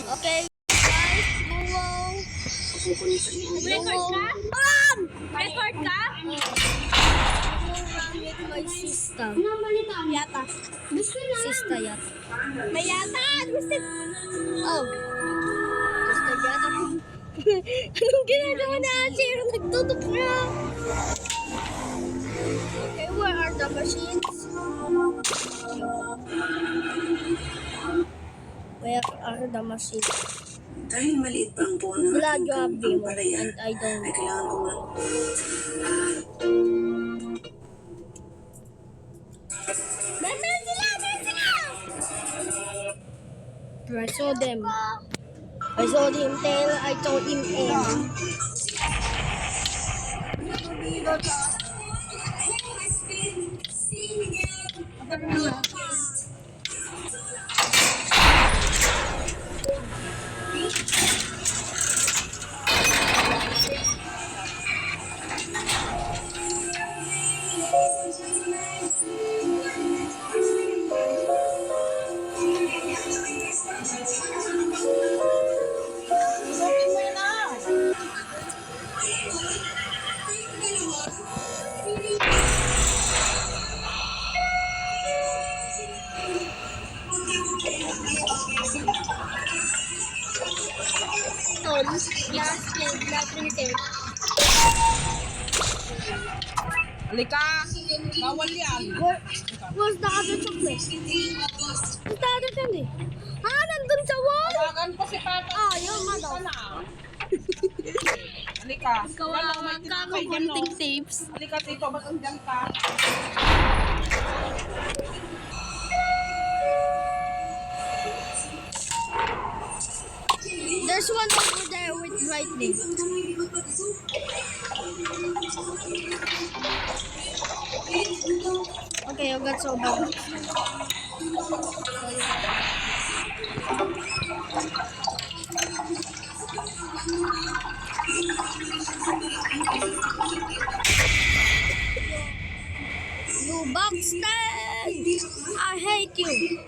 Okay, guys, bungong. Record ka? Record ka? Bungong run with my sister. Yata. Sister yata. May yata. Gusto. Oh. Sister yata. Anong ginagawa na Asher? Nagtutok na. Okay, where are the machines? Where are the machines? Dahil maliit pa ang puno ng Glad you have aking them, pampalaya, and I don't. ay kailangan ko Nasaan sila? Nasaan sila? I saw them. I saw him tail, I saw him aim. Last game, natin tape. Halika! Bawal yan! Where's the other chocolate? Where's the other candy? Ah, nandun sa wall! Tawagan po si Papa. Ah, yun nga daw. Halika. Kawawa ka kung kunting tapes. Halika dito, ba't andyan ka? There's one over there with lightning. Okay, I got so bad. You Buxton! I hate you.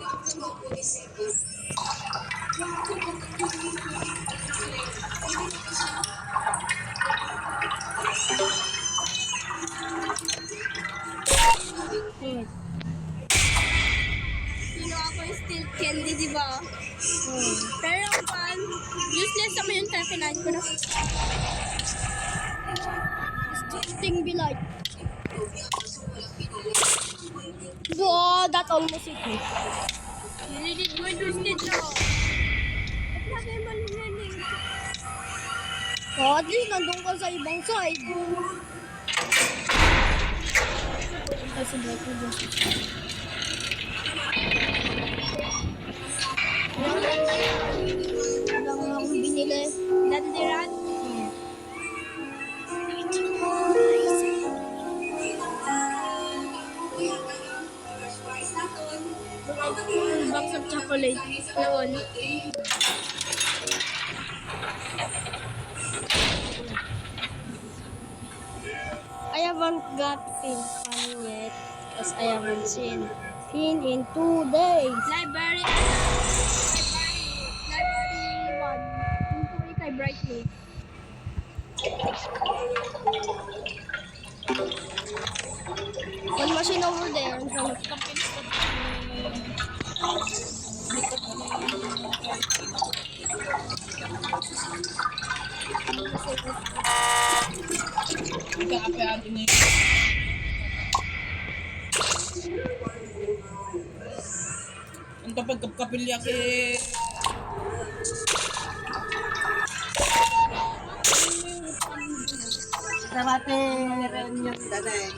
Sino ako yung still candy, di ba? Pero ang pan, useless naman yung terpinite ko na. Sting be like. Oh, that almost hit me. Nililid mo yung twisted na. Lagi mo nililid. Oh, at least nandun ka sa ibang side. Kasi black ko dyan. Wala nga akong binili. Landiran. Full box of chocolate. Noon. I haven't got Finn coming yet because I haven't seen Finn in 2 days. Library. Library 1. Yung tuloy kay Brightly. One machine over there in front of Ika-apeado niya. Ang kapag kapilya kay... Karate rin yung Daday.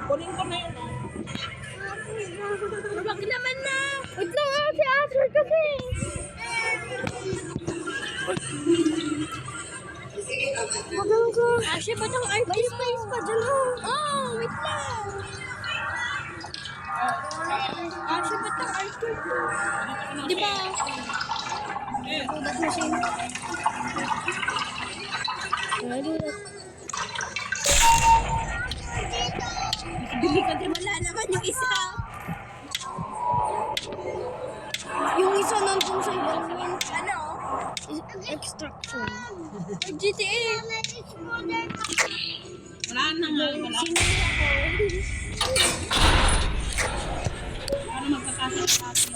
Kunin ko na yun. Wag naman na. wait lang ah, si Asher kasi. Wag ko. Asya, ba't ang art May space pa dyan oh. Oh, wait lang. Asya, ba't ang art Di ba? Do that machine. Can I do that? GTA. Wala na nga. Wala. Para magkakasya sa atin.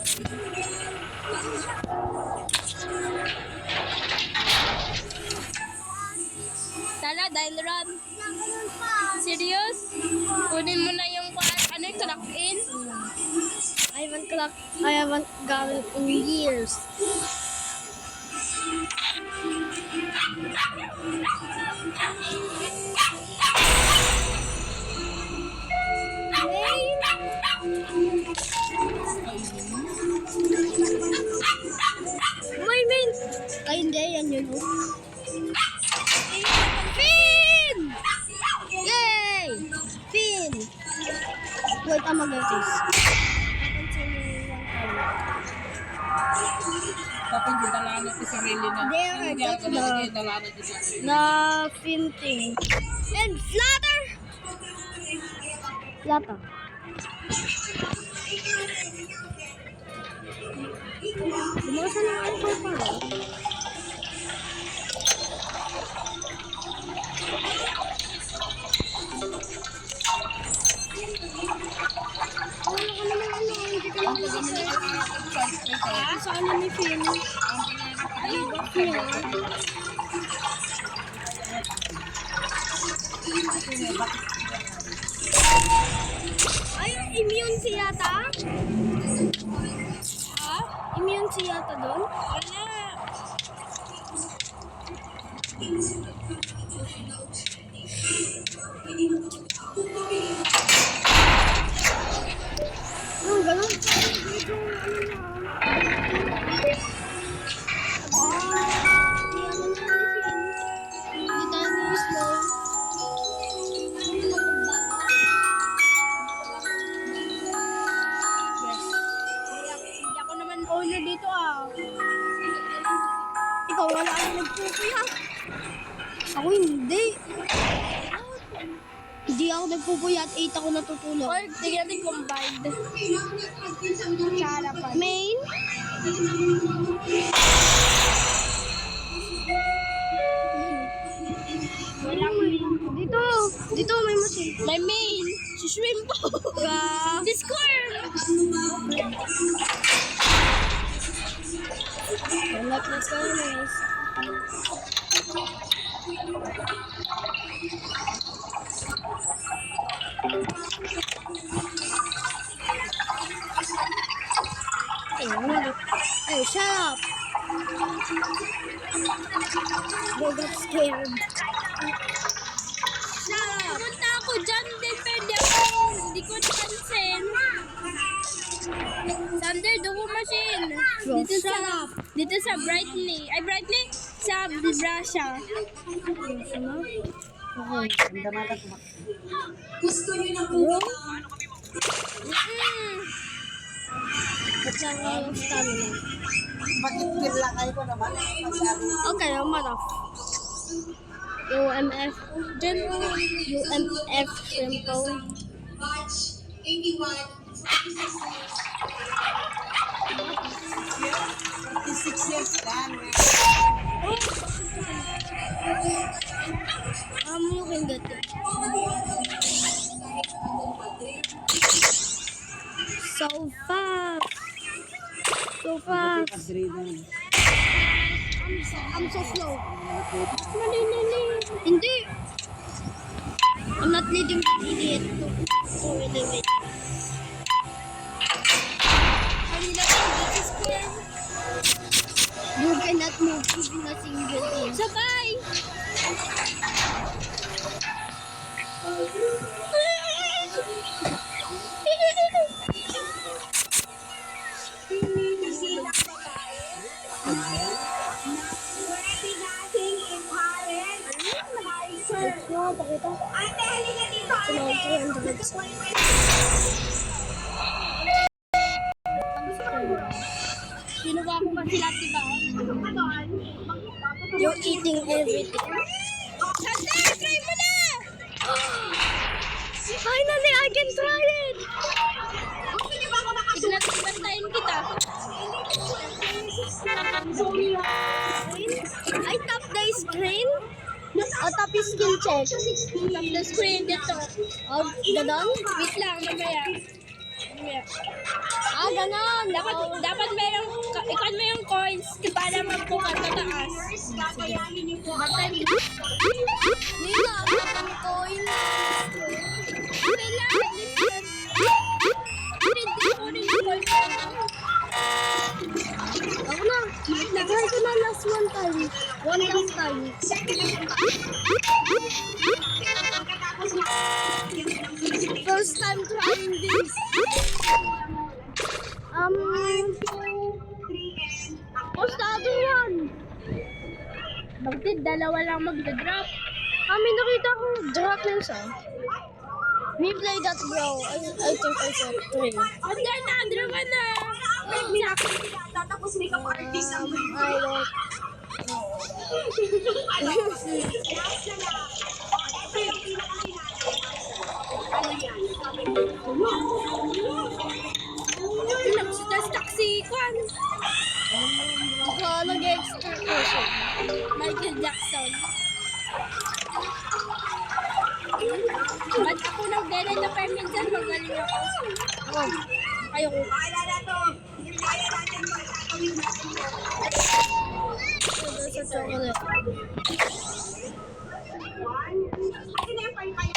Tara, dahil run. Serious? Kunin mo na yung ano yung clock in? I haven't gotten in years. May main! Ay, hindi. Yan yun. Finn! Yay! Finn! Wait, I'm mag-notice. Tapos yung dalanat ko sarili na. There, Hindi that's ako the- nalagay yung dalanat ko sarili. Na Finn thing. And flutter! Flutter. Bumasan ang alcohol pa rin. Sa ano ni Finn? Ay, immune si yata? Ha? Immune si yata doon? Wala. Ganun. Hindi ako naman owner dito ah. Ikaw wala akong nagpupuya. Ako hindi. Hindi ako nagpupuya at 8 ako natutulog. Or tingnan natin combined. Sa harapan. Main? Walang Dito. Dito may machine. may main. Si Shrimp po. Si Squirm. I like my furnace. Hey, shut up! They got scared. Pumunta ako dyan. Depende ako. Hindi ko napansin. Thunder, dugo machine. Dito sa, dito sa Brightly. Ay, Brightly? Sa Brasha. Gusto niyo na Bro, Mm. ba't lang kayo stamina? Bakit pila kayo ko naman? Okay, I'm off. UMF. Dyan. UMF simple. March 81, 56 years lang. You can get it. So fast. So fast. I'm so slow. Hindi. I'm not leading that idiot to elevate. Kanina ko, this is Squirm. You cannot move even a single inch. Sabay! No, pakita. Sunod ko yung drugs. Kinuha ko kasi lahat, diba? You're eating everything. Thunder, try mo na! Finally, I can try it! Tignan kita. I tap the screen. O, tapos skill check. Tap the screen dito. O, ganon? Wait lang, mamaya. Mamaya. Ah, ganon. Dapat mayroong, ikon mo yung coins para magbukas sa taas. Hindi na, ang coin. Okay lang, listen. Hindi ko rin yung coins. Ako na. Nag-try ko na last one time. One last time. First time trying this. What's the other one? Bakit dalawa lang magda-drop? Kami nakita kong drop yung isa. We play that bro. I think I saw 3. Under na, under ka na. Tapos makeup artist ang I don't. Nag-stuck si Kwan. Baka nag-extra person. Michael Jackson. Ba't ako nag-dere na pa minsan magaling ako? Oh. Ayoko. Paalala to. Hindi kaya natin magkakawin natin to. Sa chocolate. Akin na yung pay-pay.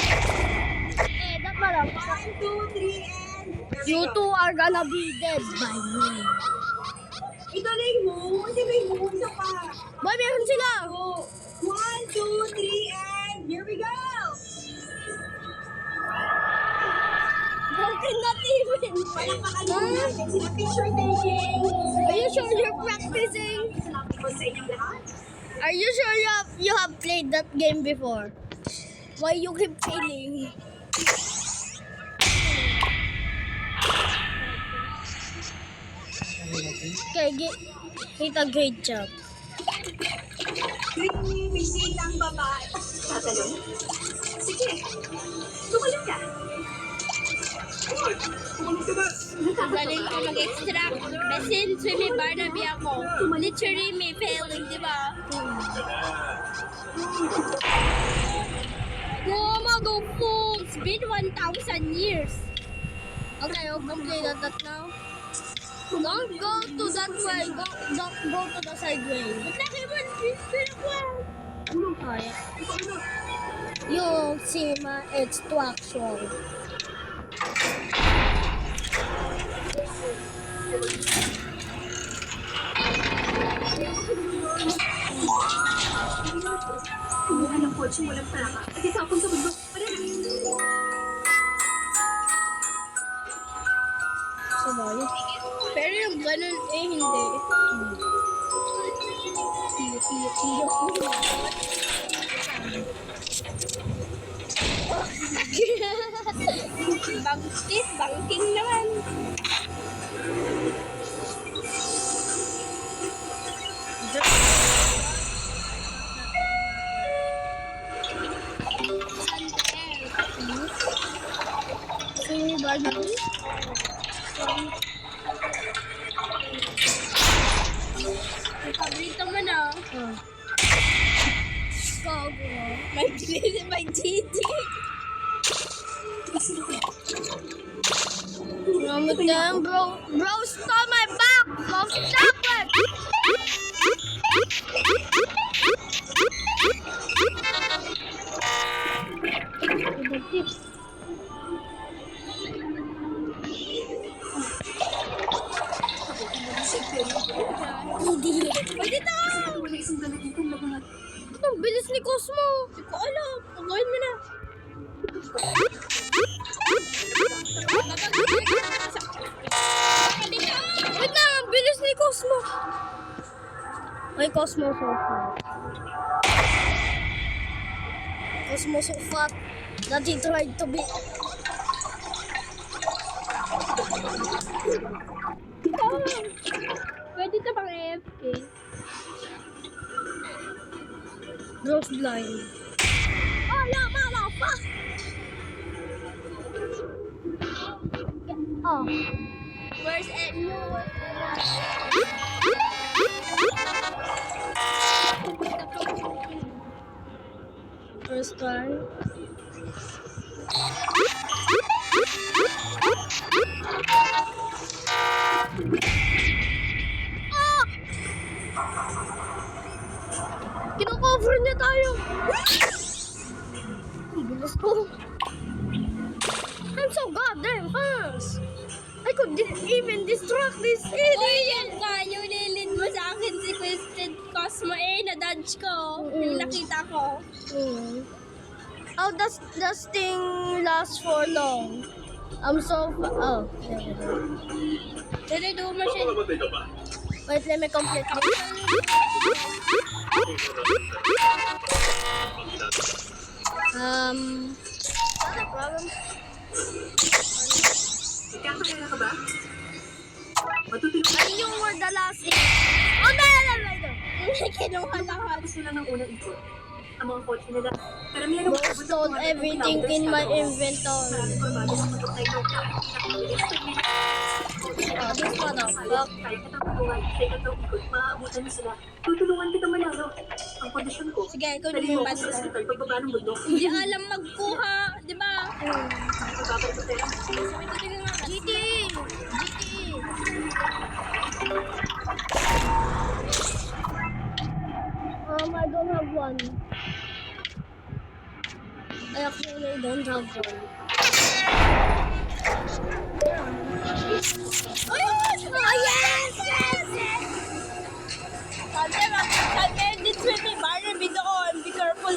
Eh, that pala. 1, 2, 3, and... You two are gonna be dead by me. Ituloy mo. Kasi may mo. Isa pa. Boy, meron sila! Go. 1, 2, 3, and... Here we go! Broken not even. Palakpakan mo natin sila picture taking. Are you sure you're practicing? Salamat po sa inyong lahat. Are you sure you have played that game before? Why you keep failing? Okay, hit a great job. Creamy, bisitang babae. Tatalon? Sige. Tumalon ka. Galing ko mag-extract. Besin, swimming Barnaby ako. Literally may failing, di ba? Mama, go full! It's been 1,000 years. Okay, I'll complete that now. Don't go to that way. Don't go to the side way. Ba't laki mo? Okay. Yung Sima, it's too actual. Kumuha ng kotse walang plaka. At itapon sa bundok. Sabay. Pero yung ganun eh, hindi. Tiyo. Bangkit, bangking naman. Sini Barnaby. Ang paborito mo na. Gago. May GG. Ramot na yan, bro. Bro, stole my back of chocolate! Hindi. Pwede to! Wala isang dalagitong lahat. Ang bilis ni Cosmo. Hindi ko alam. Gawin mo na. Wait lang, ang bilis ni Cosmo. Ay, Cosmo so fat. Cosmo so fat that he tried to be... Pwede to pang AFK. Rose blind. Oh, no, mama, fuck! Oh. Where's Edno? First one. Ah! Kino-cover niya tayo. Ang bilis ko. I'm so goddamn fast. I could even distract this Uy, idiot. yan ka. Yung nilin mo sa akin si Twisted Cosmo na-dodge ko. Yung nakita ko. How does this thing last for long? I'm so oh. Dito mo siya. Wait, let me complete this. Not a problem. Kakakaya ka ba? Matutulog And you were the last thing. Oh, no. Kinuha lahat. tapos nila ng unang ikot. Ang mga kotse nila. Karamihan ng Bro stole everything in my inventory. Maraming formado sa mundo na ito. Oh, this motherfucker. Kaya kitang tulungan sa ikatlong ikot. Maaabutan mo sila. Tutulungan kita manalo. Ang kondisyon ko. Sige, ikaw Dali mo ako lumabas sa ka. ospital pagbaba ng bundok. Hindi alam magkuha, di ba? Magbabalik ko sa'yo. GT! I don't have one. I actually don't have one. Oh, yes! Sabi, this will be Barnaby doon. Be careful,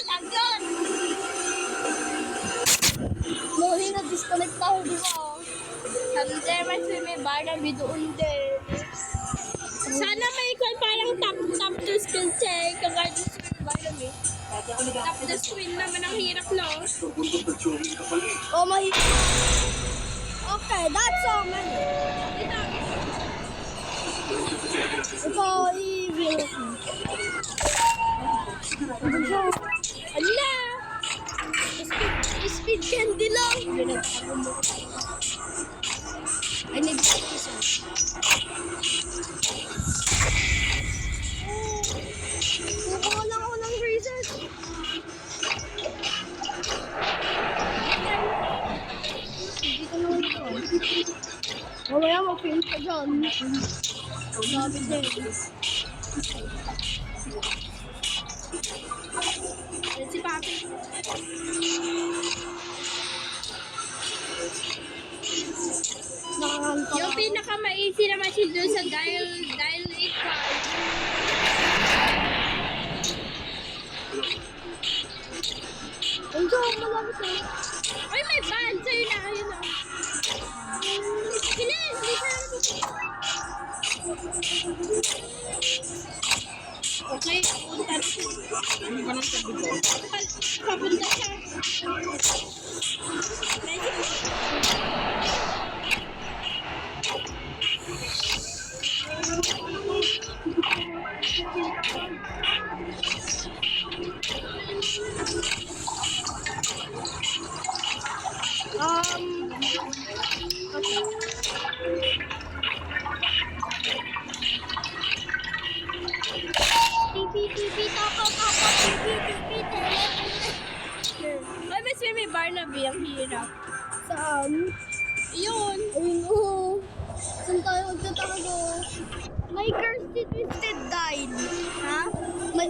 Lagot! Muli na-disconnect ako, di ba? Sabi, may swimming Barnaby doon din. Sana may parang top to skill check. Kagaya ng swimming Barnaby. Top to swim naman ang hirap, no? Oh my... Okay, that's so many. Dito. Ito, i-real ko. Ala! Speed candy lang. I need research. Kukuha lang ako ng research. Hindi ko naman ito. Mamaya mag-film ka dyan. Sabi din. Yan si Papi. Nakakanta Yung ako. pinaka-maisi naman si doon sa dial 8 Ang dyan, malapit na. Ay, may van! Sa'yo na, ayun na. Bilis! Okay, punta na siya. Ano ba nang sabi ko? Papunta siya. Ay, may swimming Barnaby. Ang hirap. Saan? Yun. Ayun, oo. Saan tayo magtatago? My curse si Twisted died. Ha? My...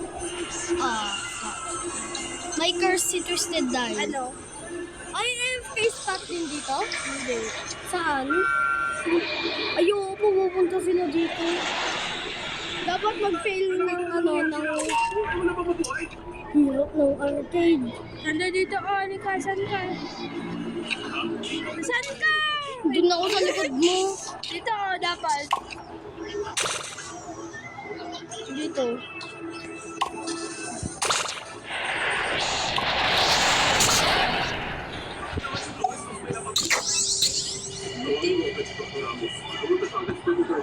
My curse si Twisted died. Ano? Ay, face pack din dito? Hindi. Saan? Ayoko, pupunta sila dito. Dapat mag-fail ng ng hirap ng arcade. Nanda dito, Anika. Saan ka? Saan ka? Doon ako sa likod mo. Dito, dapat. Dito.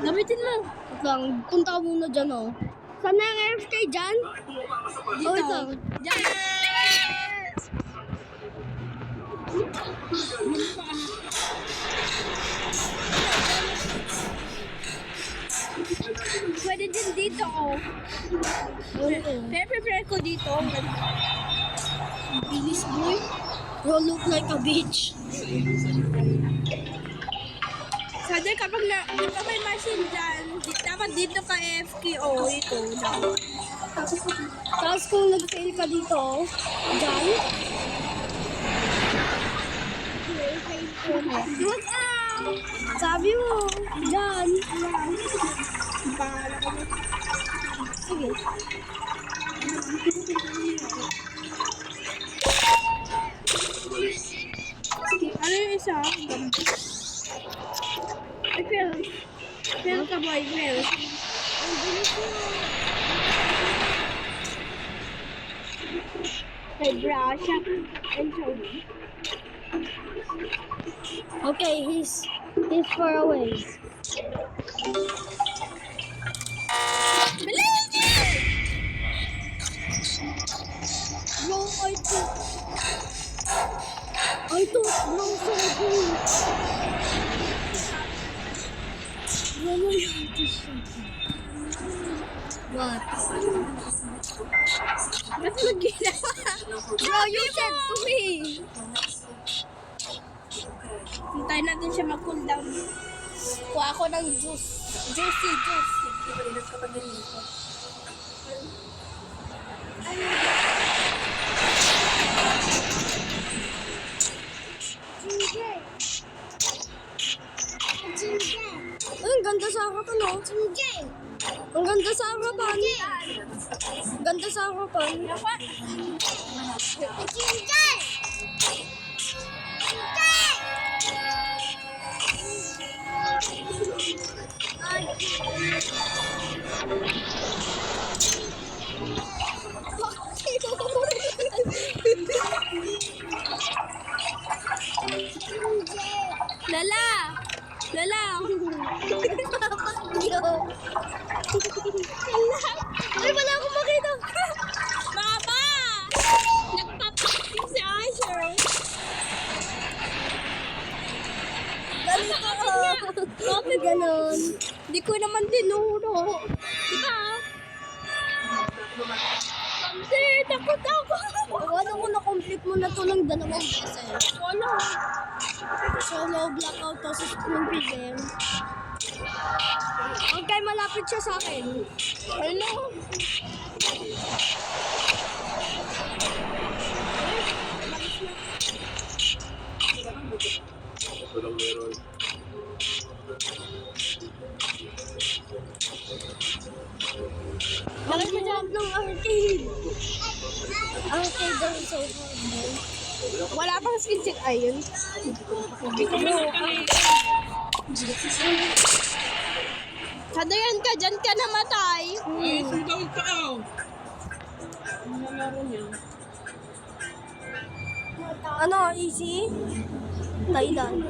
Gamitin mo. Wait lang, punta ka muna dyan, oh. Saan na yung AFK dyan? Dito. Oh, wait lang. Yes! Pwede din dito, oh. Prepare ko dito. Bilis boy. You look like a bitch. Sabi kapag may machine dyan, dapat dito ka FKO. Ito, dapat. Tapos kung nag-fail ka dito, dyan. Look out! Sabi mo, dyan. Bahala ka mo. Sige. Ano yung isa? Ay, fail ka boy, fail. May brush and shoulder. Okay, he's far away. Bilis! Bro, I thought bro so good. Bro, I have to shoot you. What? Ba't mo ginawa? Bro, you said to me. Hintayin natin siya mag-cool down. Kuha ako ng juice. Juicy. Iwalinag kapag nalilito. Ay, ang ganda sa harapan, no? Ang ganda sa harapan. Ganda sa harapan. Lala! Ay, wala akong makita. Baba! Nagpapatik si Asher. Ganito ko. Bakit ganon? Di ko naman tinuro. Diba? Kasi takot ako. Wala ko na-complete mo na to ng 2 beses. Wala. Solo, blackout, tapos spoon feeder. Okay, malapit siya sa akin. Ano? Bakit masarap ng arcade? Arcade daw so hard. Wala pang skin check ayun. Sadayan ka, dyan ka namatay. Uy, isang taon pa ako. Ang nalaro niya. Ano, easy? Thailand.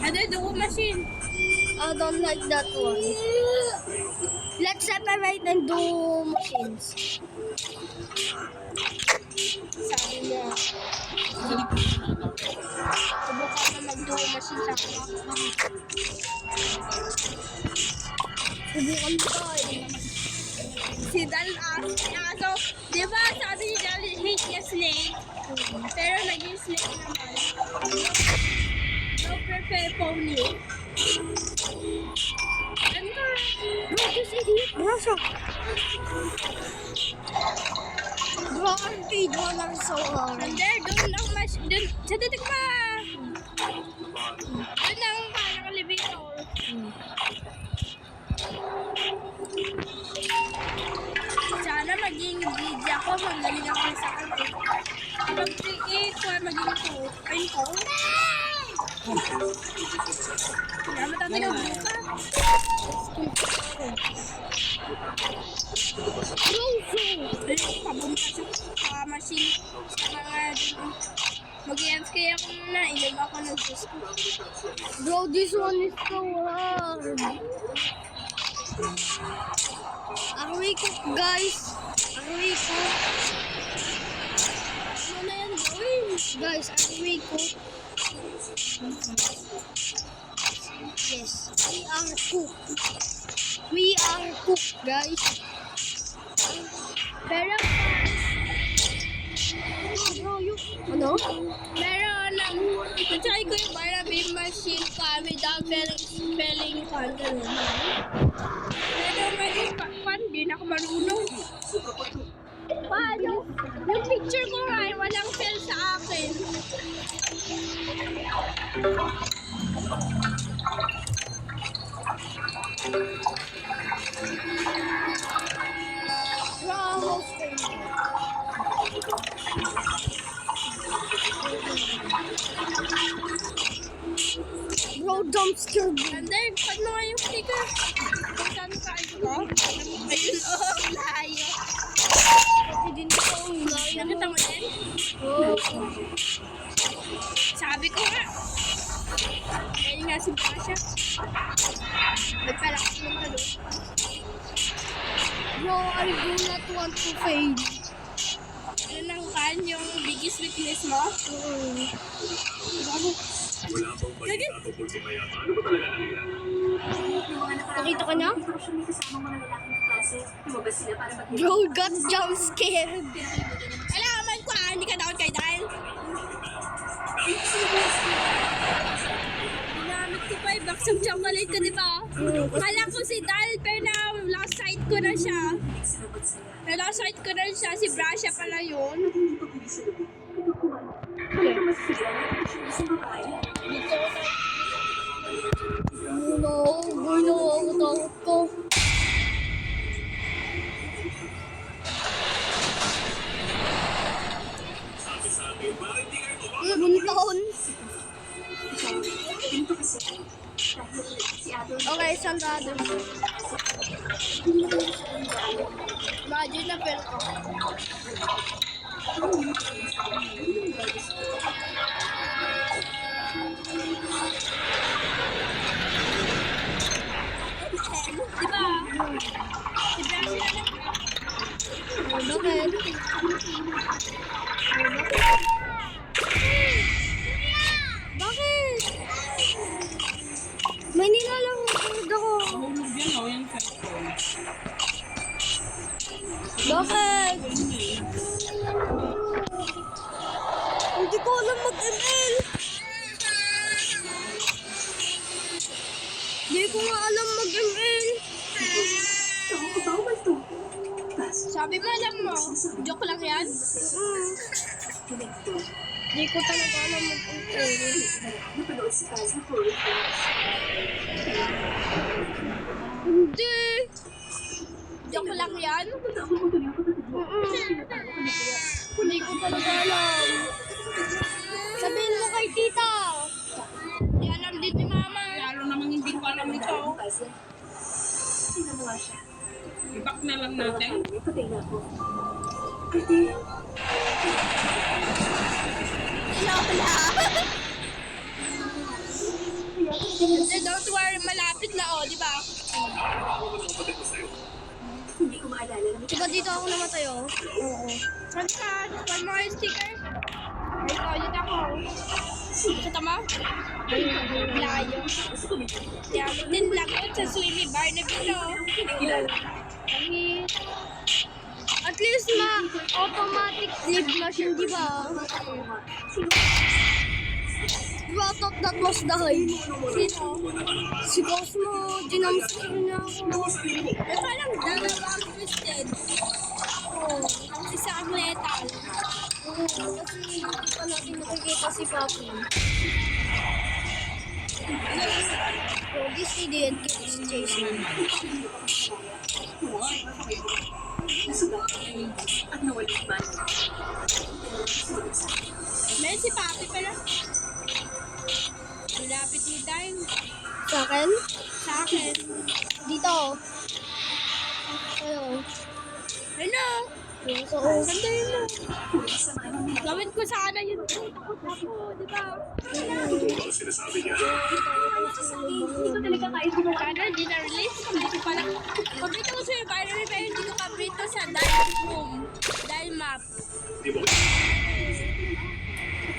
Ano, dugo machine. I don't like that one. Let's separate and do machines. Sabi niya. Subukan na mag-dugo machine sa akin. Subukan tayo. Si Dal so, di ba sabi ni Dal, hate niya snake? Pero naging snake naman. No prefer pony. Ano? Bro, this idiot. Russia. Bro, arcade one are so hard. Doon ang mas, doon, sa titik pa! Doon ang parang elevator. Sana maging DJ ako, magaling ako sa kanya. Pag-create ko, maging ko. Ayun ko. Kaya matatagal buka. Ayun, pabunta sa machine. Sa mga mag-EMS kaya ako muna, ilag ako ng juice ko. Bro, this one is so hard. Aray ko, guys. Aray ko. Ano na yan gawin? Guys, aray ko. Yes, we are cook. We are cook, guys. Pero, Bro, yung... Ano? meron ng, natry ko yung Barnaby machine ka without spelling ka, gano'n. Pero man, di na ako marunong. Paano? Yung picture ko nga, walang fail sa akin. Ramos. Bro, jump scare me. Ander, paano nga yung sticker? Kung saan ka ito? Ayun, oh, layo. Hindi din ko ang layo. Nakita mo din? Oh. Sabi ko nga. Ayun nga, simpa siya. Nagpalakas naman doon. Bro, I do not want to fail. Yun ang kan, yung biggest weakness mo. Gagin. Nakita ka na? Nakita ko siya may kasamang mga lalaking klase. Lumabas sila para mag- Bro, got jump scared. Alaman ko hindi ka down kay Dal. Ginamit ko pa yung box of chocolate ko, di ba? Kala ko si Dal, pero na lost sight ko na siya. Sinabot sila. Na-lost sight ko na siya, si Brasha pala yun. Hindi ko pili sa gabi. Katukuhan. Kaya masisiyan natin siya isang babae. No, boy, no, ako takot ko. Buntaon. Ganito kasi. Dahil si Ate Okay, sandado. Imagine na pero ko. Di ba? Si Brasha na Bakit? Bakit? May nilalang ako. Mahulog yan, oh, yung cellphone. Bakit? Hindi ko alam mag-ML. Hindi ko nga alam mag-ML. Ako, bawal to. Sabi mo, alam mo, joke lang yan. Hindi ko talaga alam mag-ML. Napanood si Kaz na Furry Friends. Hindi. Joke lang yan. Punta ako kung tuloy ako tatagpo. Hindi ko talaga alam. Sabihin mo kay tita. Di alam din ni mama. Lalo namang hindi ko alam nito. Sino mo nga siya? I-back na lang natin. Patay na ako. Kasi, Joke lang. Hindi, don't worry, malapit na di ba? hindi ko maalala na may Diba dito ako namatay oh? Oo. Saan ka? One more sticker. Ay, ulit ako. Sa tama? Layo. Kaya din lang yun sa Swimmy Bar na bito. Kahit... At least automatic leave na siya, di ba? Diba, I thought that was the hype. Sino? Si Cosmo, dinamster niya ako. Eh, parang dalawa ang twisted. Oo. Ang isa ang metal. Oo, kasi hindi pa natin nakikita si Papi. So, this idiot is Jason. nasugat at nawala man. May si Papi pala. Malapit ni Dime. Sa akin? Sa akin. Dito. Ayun. Ano? So, Sandayin mo. Gawin ko sana yun. Takot ako, di ba? Hindi ko talaga kaya kung Sana hindi na-release. Hindi ko pala. Pabrito ko sa'yo, viral pero hindi ko pabrito sa dial room. Dial map.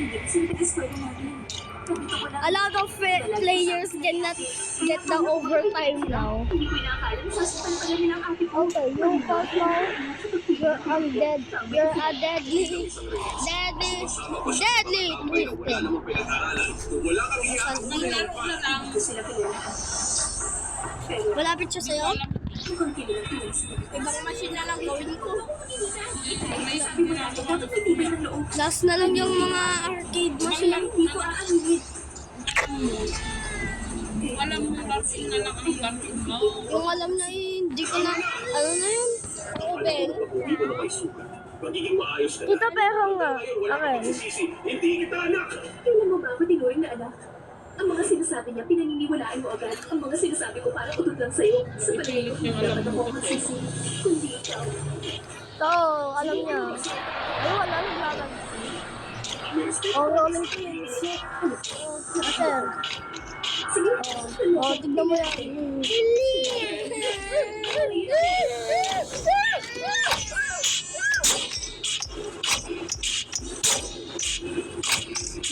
hindi kasi nag-eskwela natin. A lot of players cannot get the overtime now. Hindi ko inaakala na sasaktan pala nila ang ate ko. Okay, you pass now. You're undead. You're a deadly twisted. Hindi ko sila kilala. Pero Malapit siya sa'yo? mukhang kilala ko yan sila. Ibang machine na lang gawin ko. Dapat may tibay ng loob. Last na lang yung mga arcade Kaya machine. hindi ko aaminin. Alam mo, Garfield na lang ang Garfield mo. Yung alam na hindi ko na, ano na yun? Open. Magiging maayos na. Kita pera nga. Okay. Hindi kita anak. Kailan mo ba ako tinuring na anak? Ang mga sinasabi niya, pinaniniwalaan mo agad. Ang mga sinasabi ko parang utot lang sa'yo. Sa palagay ko, dapat ako ang magsisi. Kundi ikaw. So, alam niya. Ay, wala. Naglalag. Oh, rolling pins. Sir. Sige, Oh, tignan mo yan.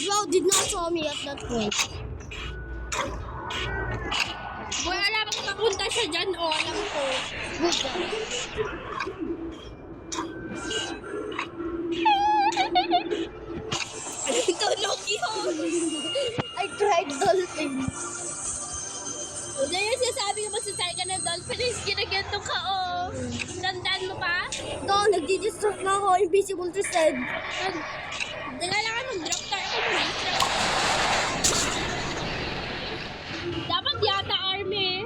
Bro did not saw me at that point. Boy, alam ko papunta siya dyan. O, alam ko. Good job. Tulog yun. I tried dolphin. Hindi yung sinasabi ko masasay ka ng dolphin is ginaganto ka, oh. Tandaan mo pa? Ito, nagdi-distract na ako. Invisible to said. Hindi nga lang mag-drop tayo ako mo. Dapat yata army.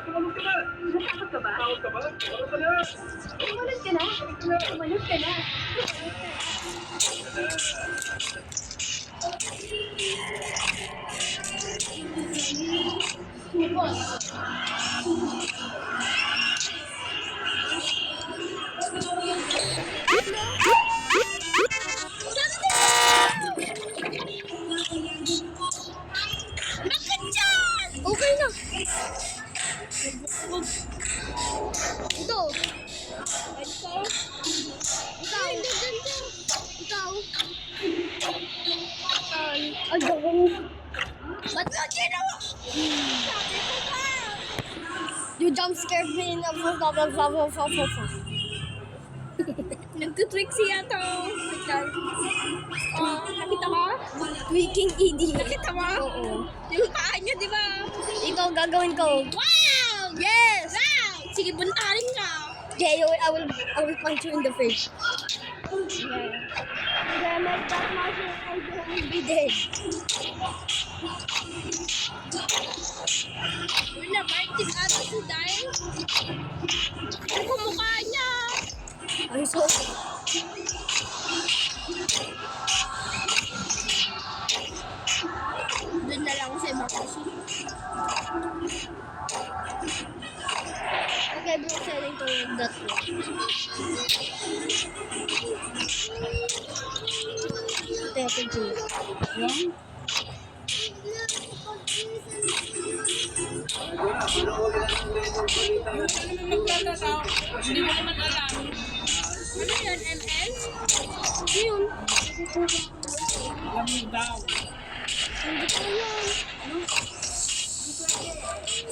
Tumalog ka na. natakot ka ba? Tawag ka ba? Tawag ka na. Umalag ka na. Umalag ka na. Bakit dyan? Okay na. Ito. Ito. Ikaw. Ikaw. Ay, gawin. Ba't ka ginawa? Sabi ko pa. You jump scared me in a Nagtutwik siya to. Wait lang. Oh, nakita mo? tweaking idiot. Nakita mo? Oo. Yung paa niya, di ba? Ikaw gagawin ko. Wow! Yes! Wow! Sige, buntarin ka. Okay, I will punch you in the face. Yeah. If I make that muscle, I will be dead. Wala, Martin ata si Dyle. Ang kumukha niya. Ay, so... Doon na lang ako sa ibang kasi. Okay, bro, selling to that one. Ito yung picture. Yan. Magtatataw. Hindi ko naman alam. Ano yun, ML? Yun. Alam mo daw. Hindi ko yan.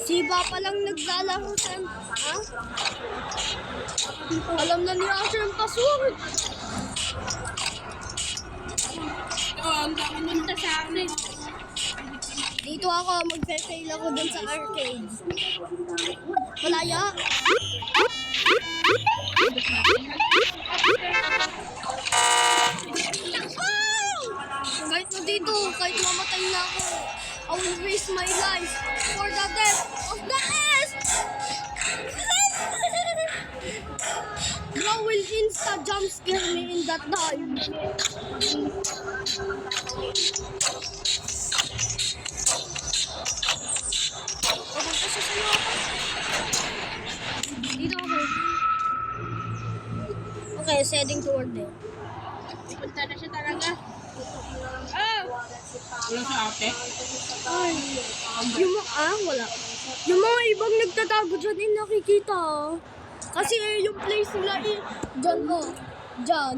Siba pa lang naglalaro sa... Ha? Alam na ni Asher ang password. Ito, ang dami nun. Punta sa akin. Dito ako, magfe-fail ako dun sa arcade. Malaya. Kahit na dito, kahit mamatay na ako, I will risk my life for the death of the S! Bro will insta-jump scare me in that time. Papunta siya sa'yo ako. Dito ako. Okay, heading toward there. Punta na siya talaga. Oh! Wala sa ate. Ay, yung wala. Yung mga ibang nagtatago dyan, nakikita. Kasi yung place nila, dyan, oh. Dyan.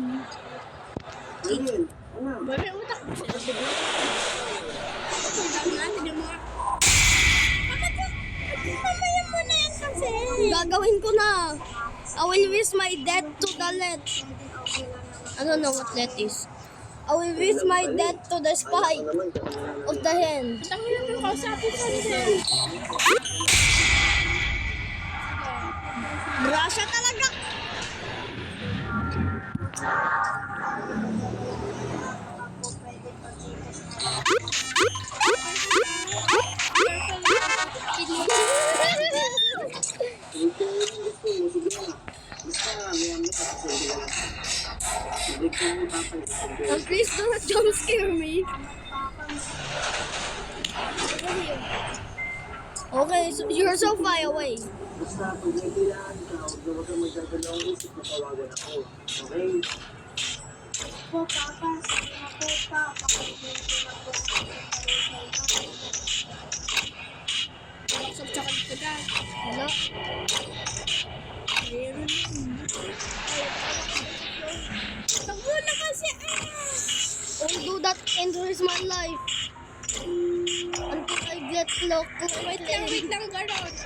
May utak. Ang dami natin yung mga... Mamaya mo na yan kasi. Gagawin ko na. I will wish my death to the let. I don't know what let is. I will wish my death to the spy of the hen. Ang hirap yung kausapin sa atin. Brasya talaga. Please do not jump scare me. Okay, so you're so far away. Basta pag may kailangan ka, huwag kang magdadalawang isip na tawagan ako. Okay? Sa chocolate ka dyan. Hello? Meron yun. Takbo na kasi. Don't do that and risk my life. Until I get loco. Wait lang, garot.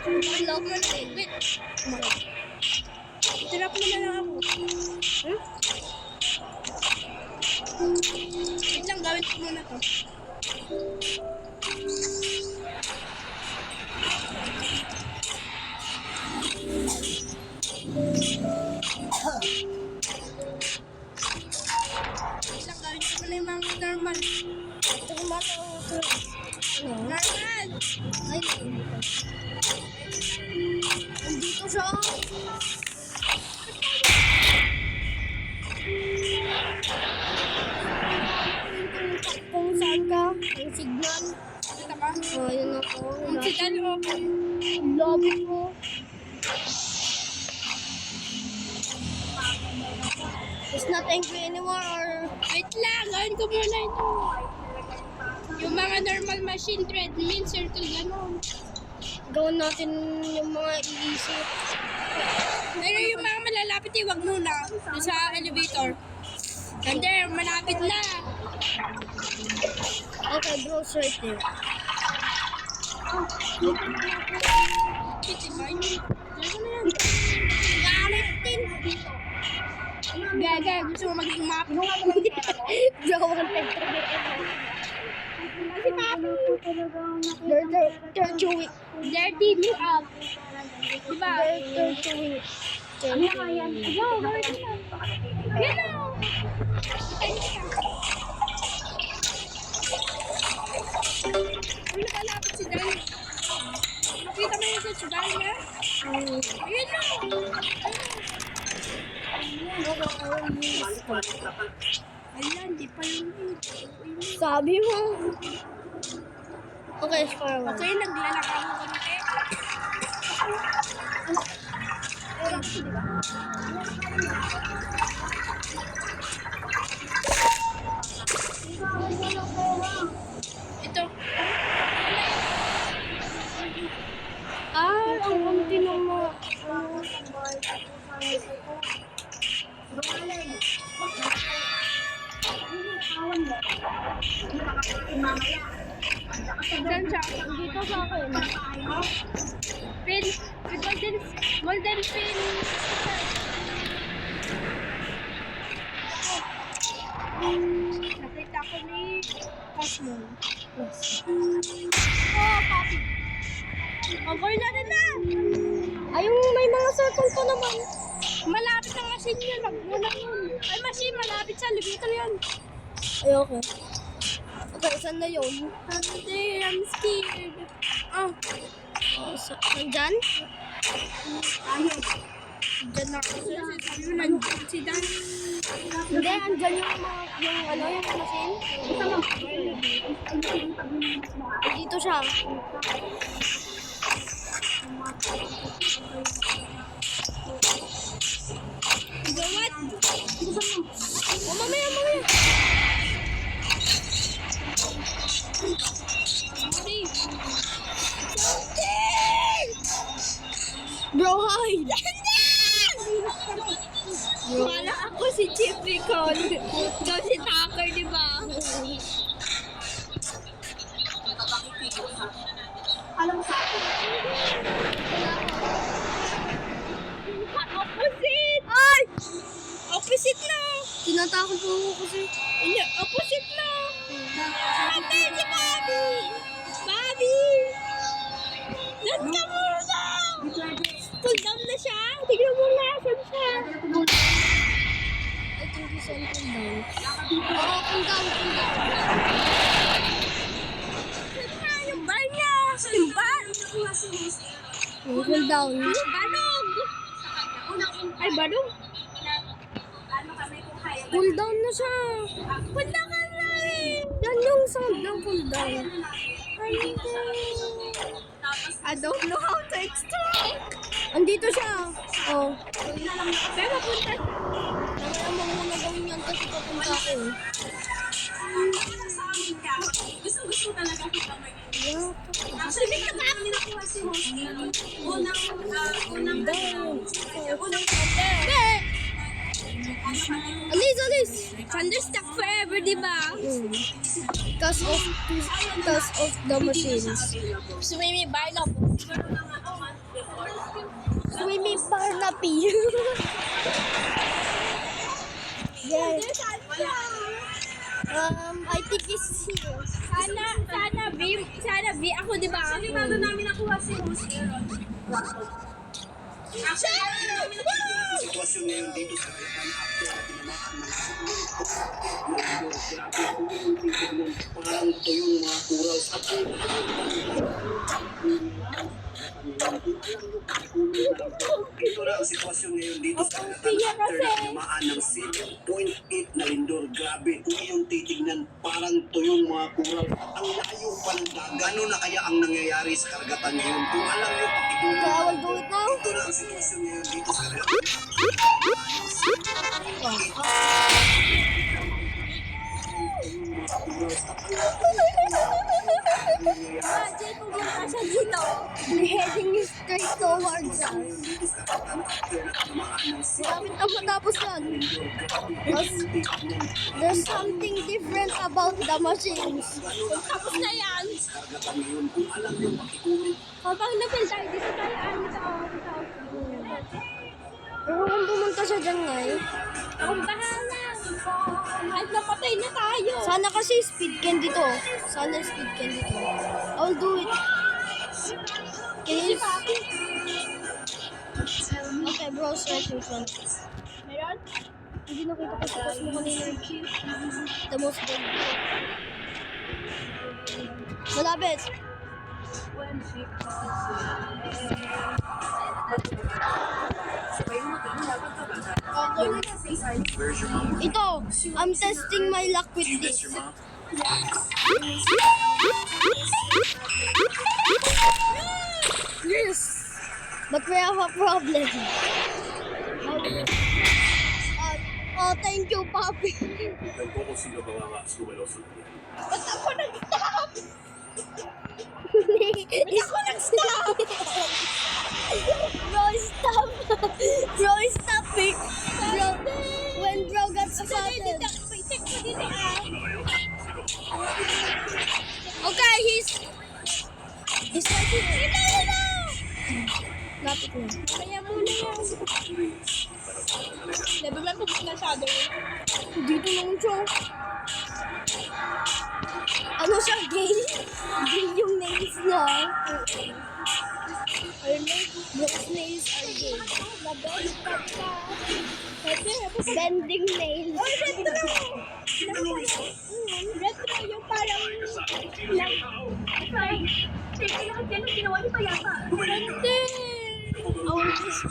Loco. Wait. Trap mo na lang ako. Wait lang, gawin ko muna to. Wait lang, gawin ko muna yung mga normal. Ito kung bata ako. Ano? Normal! Ay, nandito siya. Kung saan ka, ang signal. Kita ka? Oh, yun ako. Ang sigal o. Lobby ko. It's not angry anymore or... Wait lang, gawin ko muna ito. Yung mga normal machine, treadmill, circle, gano'n. Gawin natin yung mga iisip. Pero yung mga malalapit, wag muna. Yung sa elevator. And there, malapit na. Okay, bro, right there. Kitty boy. Diyan na yan. Gamit din. Gaga, gusto mo maging map? Bro, one time. Si Papi. They're chewing. Dirty me up. Diba? They're chewing. Go, gawin mo na. Yan o. Uy, nakalapit si Dan. Nakita mo yung sa Dan na? Ayun o. Ayan, di pa yun. Sabi mo. Okay, far away. Okay, naglalaka mo konti. Ito. Ah, ang konti ng mga... Diyan siya. Dito sa akin. Pin. Golden pin. Nakita ko ni Cosmo. Oh, papi. Okay na rin na. Ay, yung may mga circle pa naman. Malapit ang machine yun. Magmuna yun. Ay, machine. Malapit sa elevator yun. Ay, okay. Okay, saan na yun? Hindi, I'm scared. Oh, Nandyan? dyan na ako. Sabi mo, nandyan si Dan. Hindi, andyan yung mga, yung machine. Ay, dito siya. Gawat. Oh, mamaya. Sorry. Bro, hide! Wala ako si Chief Nicole. Ikaw si Tucker, di ba? Tinatakot po ako kasi. Hindi, opposite na. Ate, si Bobby! Bobby! Let's ka muna! Cool down na siya. Tignan mo na, saan siya? I think he's on cool down. Oo, cool down, cool down. Saan na yung bar niya? Yung bar? Cool down. Banog! Ay, banog? Cool down na siya. Punta ka na eh! Yan yung sound ng cool down. I don't know how to extract. Andito siya. Oh. Pero punta. Mamaya mo muna gawin yan kasi papunta ako. Gusto talaga kita mag- Yeah. Actually, kami nakuha si host. Unang Alis! Thunderstruck forever, di ba? Because of the machines. Swimming bar na po. Swimming Barnaby. Yes. I think it's here. Sana V ako, di ba? Actually, bago namin nakuha si host. Sitwasyon ngayon dito sa Vietnam after tinamaan ng parang ito yung mga corals at ito na ang sitwasyon ngayon dito sa Vietnam after tinamaan ng 7.8 na lindol. Grabe, kung iyong titignan, parang ito yung mga coral. Ang layo pa ng dagat. Ano na kaya ang nangyayari sa karagatan ngayon? Kung alam nyo, pakigulo. Okay, I will do it now. Ito na ang sitwasyon ngayon dito sa Vietnam. Imagine kung punta siya dito. Heading straight towards us. Malapit na matapos yan. There's something different about the machines. Tapos na yan. Habang na-feel tayo, dito tayo sa Pero kung pumunta siya dyan ngayon, Akong bahala. Kahit napatay na tayo. sana kasi speed can dito. Sana speed can dito. I'll do it. Please. Okay, bro, right in front. Meron? Hindi nakita ko sa post mo kanina. The most big. Malapit. Ito, I'm testing my luck with this. Yes! But we have a problem. Oh, thank you, Papi. Tampoco sino kawawa sumalo sa kanya. Ba't ako nag-stop? Ako nag-stop! Bro, stop! Bro, stop it! Bro, when bro got spotted. Check mo dito ah. Okay, he's right here. Lapit na. Kaya muna yan. Never man pumunta shadow. Dito naman siya. Ano siya, gay? Gay yung nails niya. Ayun na, Brooke's nails are gay. Bending nails. Oh, retro! Retro yung parang lang. Teka, lahat yan ang ginawa ni Payapa. Hindi! Oh, this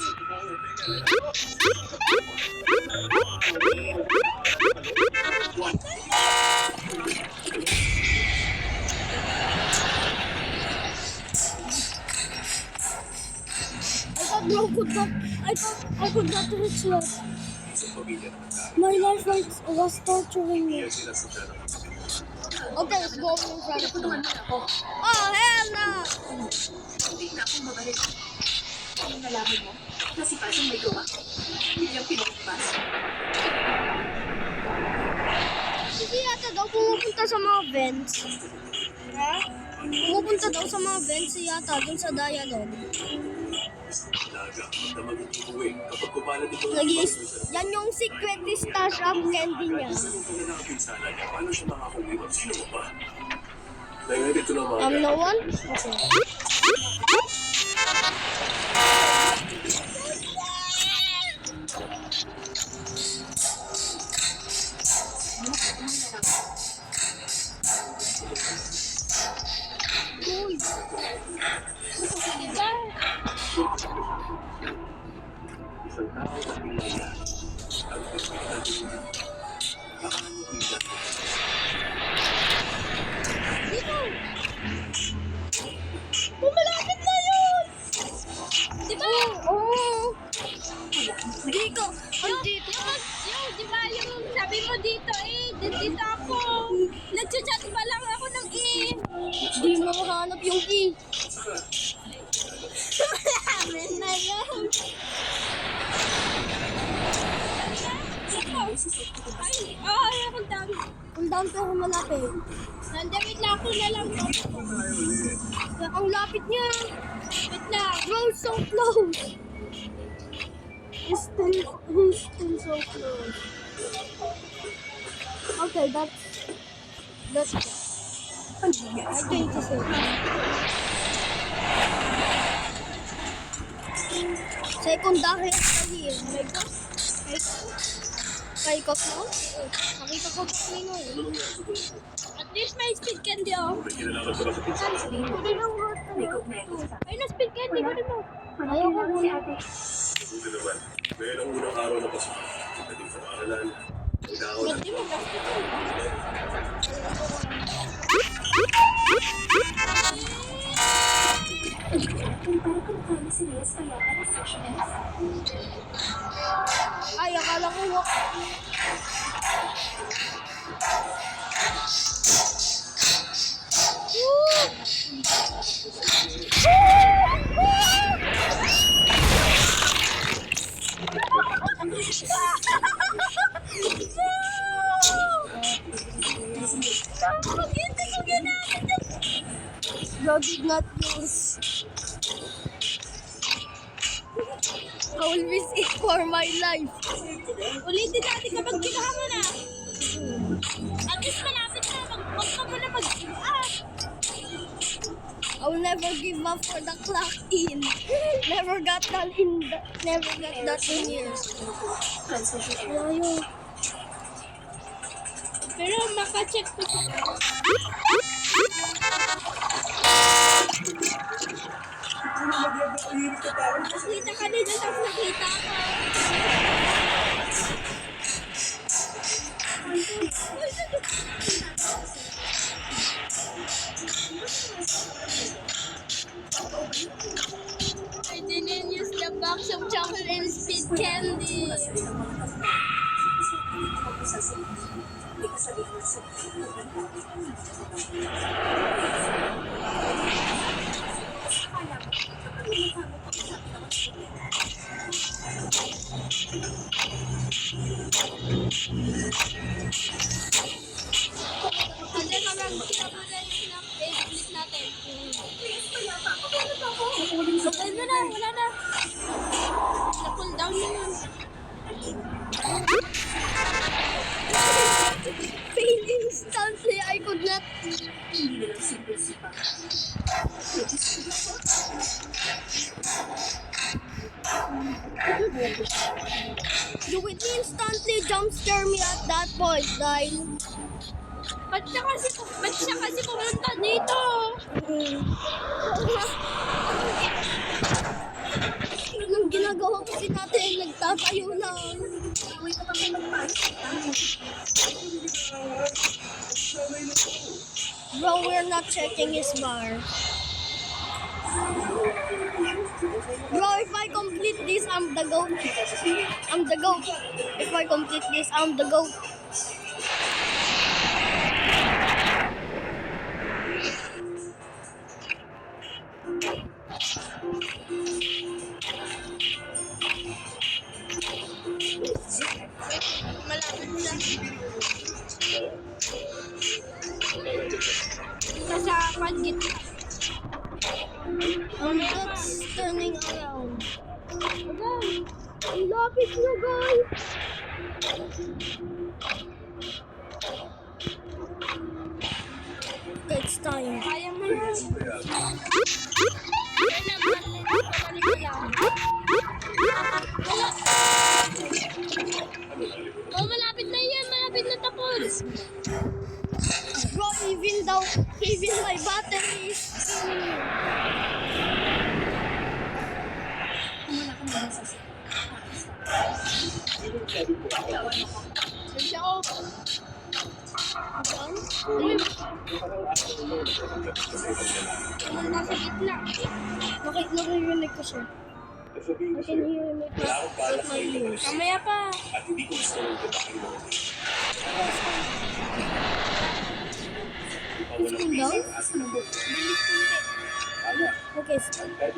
I could not reach that. My life was torturing me. Okay, let's go in front of me. Oh, hell no! Hindi na akong babalik. Ang nalaman mo, kasi pasang may gawa. Biglang pinagpas. Hindi yata daw pumupunta sa mga vents. Pumupunta daw sa mga vents yata dun sa dialogue. umaga at na mag-iuwi kapag kumalat yung mga Nagis, yan yung secret stash of candy niya. Sa yung pinakapinsala niya, paano siya makakumiwag? Sino mo ba? Ngayon, ito na mga No one? Okay. Diba? isang tao na pinaya ang pagkakataon. Paano kita? Dito! Pumalapit na yun! Diba? Oo. Hindi ko. Andito. Diba yung sabi mo dito dito ako. Nagchat pa lang ako ng Di mo mahanap yung E. Amin na yan. Ay, ang dami. Ang dami pero malapit. Nandawit lang ako na lang. Ang lapit niya. Wait lang. Bro, so close. He's still so close. Okay, that's I think this is secondary study. Kay Kokno? Nakita ko Kokno eh. At least may speed candy oh. May kinalaman ko na sa pinsan. Hindi lang work Ay, na speed candy ko din mo. Ayaw ko si ate. Mabuti naman. Ngayon ang unang araw na pasok. Pagdating sa paaralan, ang dahon Ba't di mo gusto? Kumpara kamukha ni si Reyes kaya para section S. Ay, akala ko wak. Bro did not use. I will miss it for my life. Ulitin natin kapag ginawa mo na. At least malapit na. Huwag ka muna mag-give up. I will never give up for the clock in. Never got that in years. Ayaw. Pero makacheck ko siya. Nakita ka nito tapos nakita ka. I didn't use the box of chocolate and speed candy. Kasi parang kinabulan yung snap natin. Wala na, wala na. Na-pull down na yun. Fail instantly. I could not. You would instantly jump scare me at that point, dahil Ba't siya kasi pumunta dito? nung ginagawa kasi natin, nagtatayo lang. Bro, we're not checking his bar. Bro, if I complete this, I'm the GOAT. I'm the GOAT. If I complete this, I'm the GOAT. Malapit siya. Nasa pagit. That's turning around. Lapit na, guys. It's time. Kaya mo yan. Wala, pabalik ko lang. Wala. Oh, malapit na yan. Malapit na tapos. Bro, even my battery is Switch off. done. Nasa gitna. Nakirinig ko siya. I can hear him with my ears. Kamaya pa. At hindi ko gusto ng babae mo. It's cool down? Bilis kunti. Okay, it's cool down.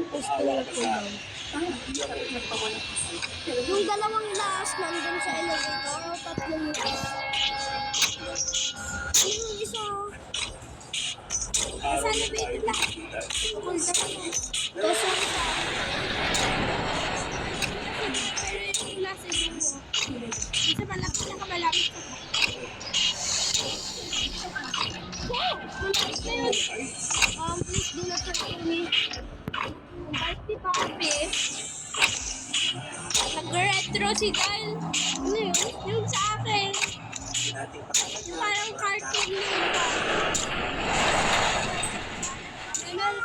Yung dalawang last nandun sa elevator, o tatlong last. Yung isa, Nasa elevator na. cool down. Kaso, Pero yung nasa dulo. Isa malapit na kamalapit ko. Oh! Malapit na yun. please do not touch me. Ang bait ni Papi. Nag-retro si Dal. Ano yun? Yung sa akin. Yung parang cartoon yun. Ganun.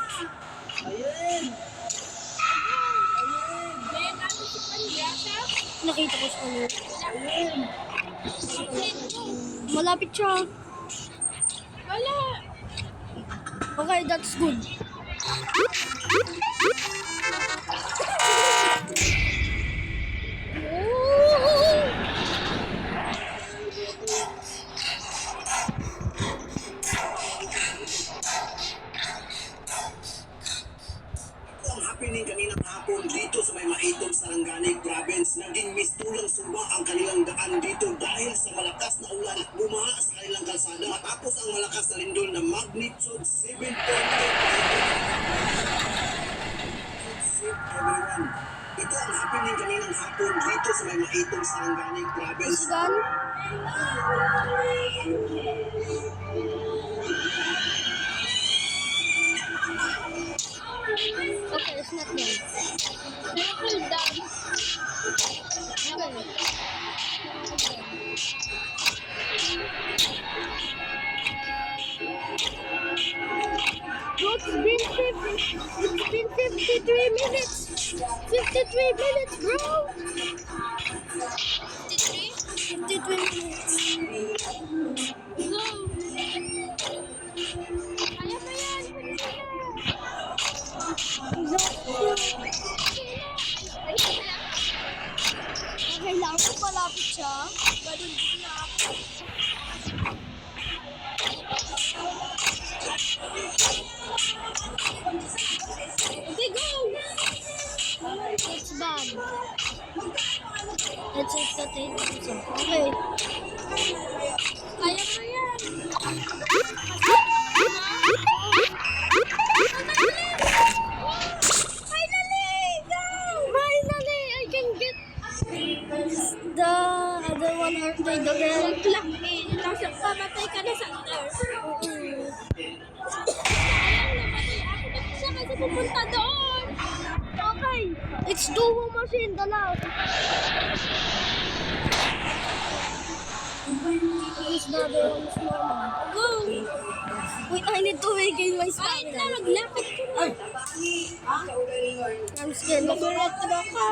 Ayun. Ayun. Natin si Pandrasa. Nakita ko siya ulit. Ito. Malapit siya. Wala. Okay, that's good. Ang happening kaninang hapon dito sa may Maitong Sarangani Province, naging mistulang suma ang kanilang daan dito dahil sa malakas na ulan bumaha sa kanilang kalsada matapos ang malakas na lindol na magnitude 7.8. Everyone, ito ang happening kaninang hapon dito sa may Maitong Sarangani Province. Gun? Okay, it's not done. Pero cool down. Bro, it's been 53 minutes. 53 minutes, bro. 53? 53 minutes. Go! Kaya pa yan! Okay lang, kung palapit siya. Ganun na ako. Okay, go! It's bad. Let's just take it. Okay. Kaya pa yan! Finally! Go! Finally, I can get the other one arcade again. Mag-lock in. Nasa pamatay ka na sa earth. Namatay ako na siya kasi pupunta doon. Okay, it's duo machine, the last. This the other one is normal. Go! Wait, I need to regain my Ay, stamina. na, maglakad ka na. I'm scared. Mag-retro ka.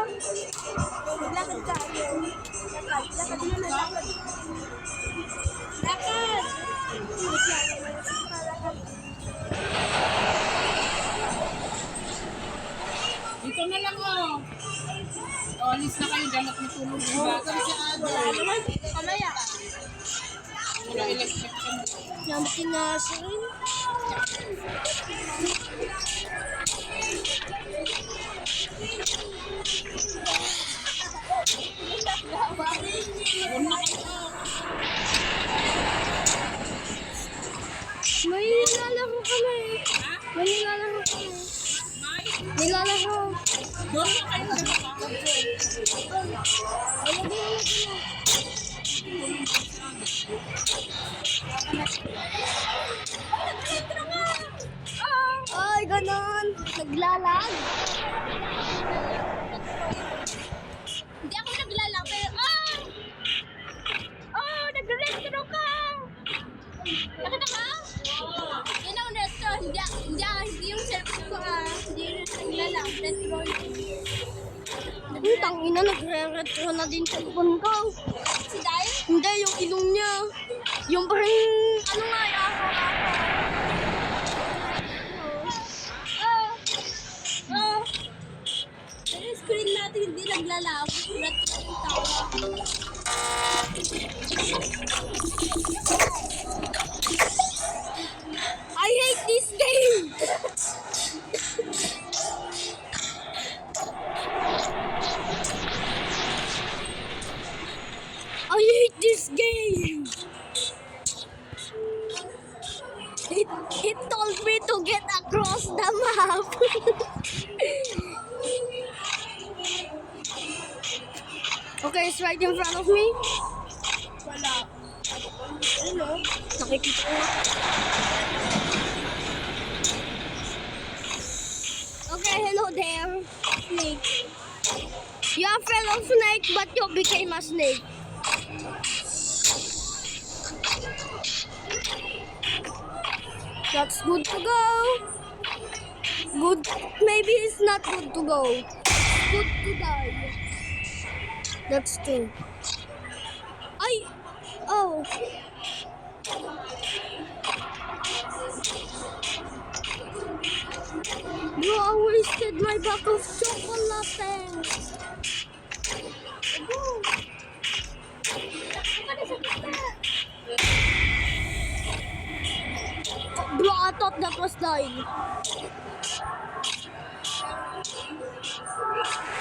Maglakad ka. Lakad. Lakad mo na. Lakad. Lakad. Dito na lang oh. O, alis na kayo dahil matulog yung bata. Wala naman. Kamaya. Wala electric fan. Yamakin na siya rin. May nilalaro kami. May nilalaro kami. Nilalaro. Doon na kayo sa baba. Ay, lagyan mo na. Ay, ganon. Naglalag. Hindi ako naglalang, pero nag-retro ka! Nakita ka? Yan ang retro. Hindi yung cellphone ko hindi yung naglalang. Retro yun. Tangina, nagre-retro na din sa phone ko. Si Dai? Hindi, yung ilong niya. Yung parang, ano nga, Pero yung screen natin hindi naglalang. Retro yung tawa. I hate this game! I hate this game! It told me to get across the map. Okay, it's right in front of me. Wala. Ano? Nakikita ko na. Okay, hello there, snake. You are fellow snake, but you became a snake. That's good to go. Good. Maybe it's not good to go. Good to die. That's true. Oh. Bro, I wasted my bag of chocolate. Bro, I thought that was dying.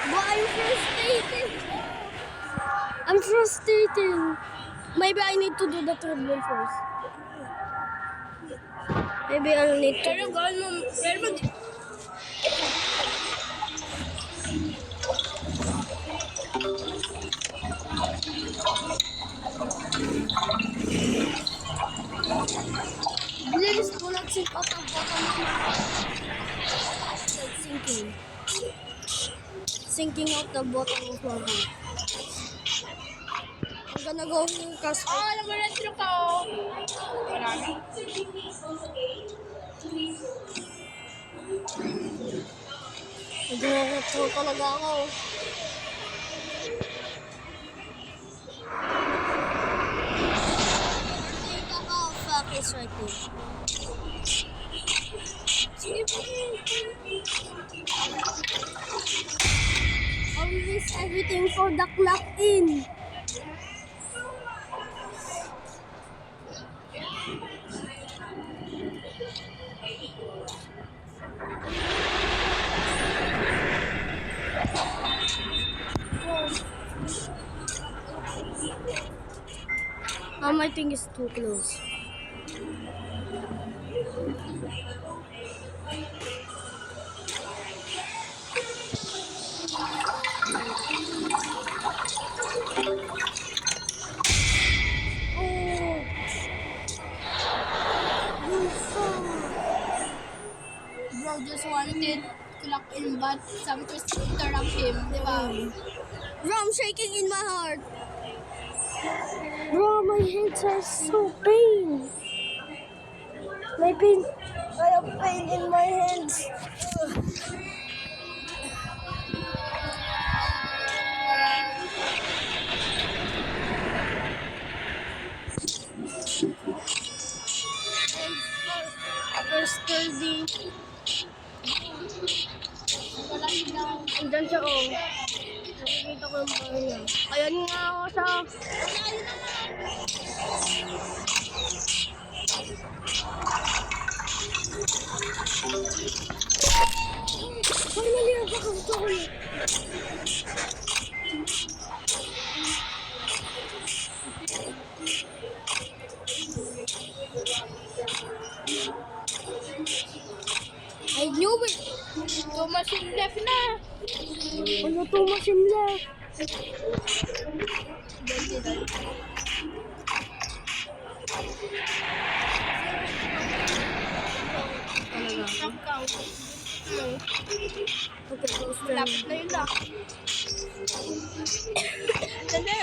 Bro, I'm frustrated. I'm frustrated. Maybe I need to do the treadmill first. Maybe I'll need to. Pero gawin mo, pero mag... Please do not sink out the bottom of my heart. It's sinking. Sinking out the bottom of my heart. I'm gonna go cast. nag-retro ka, Marami. Nag-retro talaga ako. Fuck is right there. Always everything for the clock in. My thing is too close. Bro just wanted clock in, but sabi ko interrupt him, di ba? Bro, I'm shaking in my heart. Bro, my hands are so pain. My pain. I have pain in my hands. We're sturdy. Andyan siya, oh. Nakikita ko yung bahay niya. Ayan nga ako sa... Finally, ako gusto ko yun. I knew it. So machine left na. Ano to, machine left? Okay, close friend. Lapit na yun lang. Dali.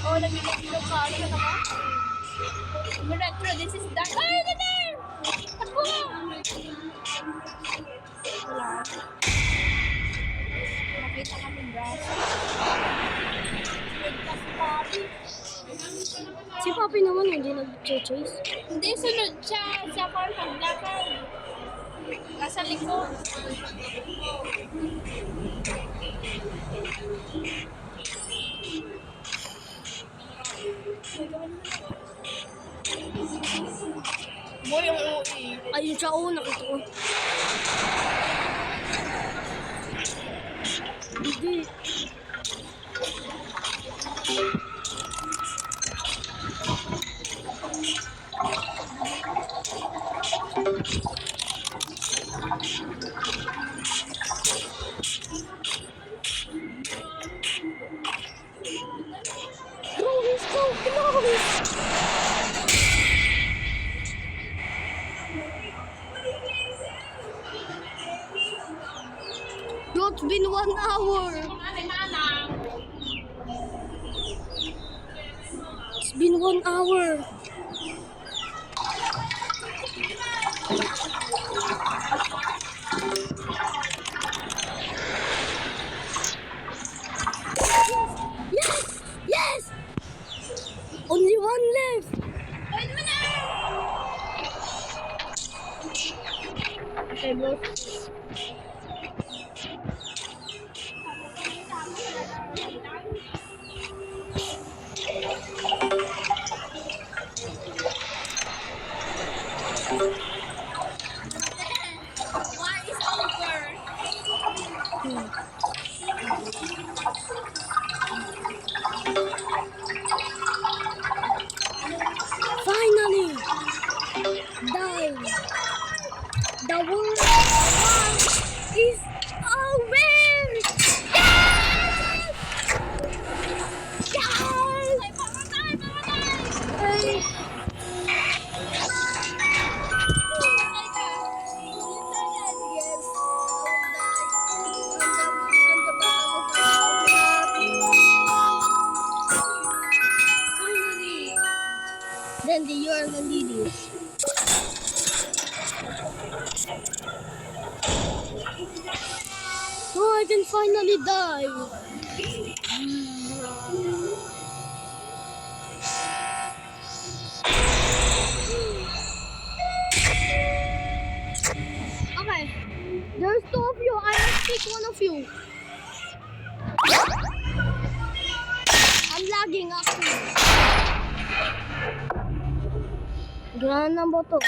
Oh, nag-retro ka. Ano na ka? Retro, this is dark. Ay, dali! Ako! Wala. Nakita kami braso. Nagpas Papi. Si Papi naman hindi nag-chase. Hindi, sunod siya sa paglakan. Nasa likod. Boy, yung UI. Ayun siya, oo, nakita ko. Hindi. Close, go, close! It's been 1 hour. It's been 1 hour. Yes! Yes! Only one left. Okay, bro. What is over? Finally! Done! The world is over! Yes! Yes! Ay, yes. Finally! Then the you're the leader. Oh, I can finally die. Okay, there's 2 of you. I must pick one of you. I'm lagging actually. Gano'n ang boto.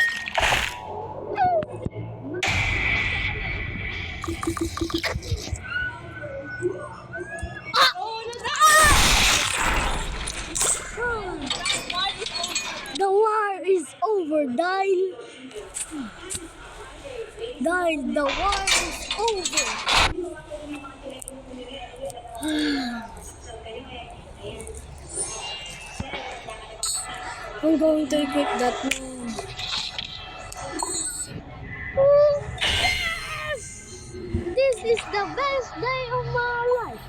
The war is over, Dial. Dial, the war is over. I'm going to equip that now. Oh, yes! This is the best day of my life.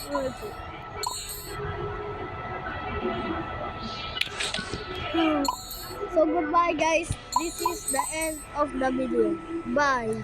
Where is it? So goodbye guys. This is the end of the video. Bye.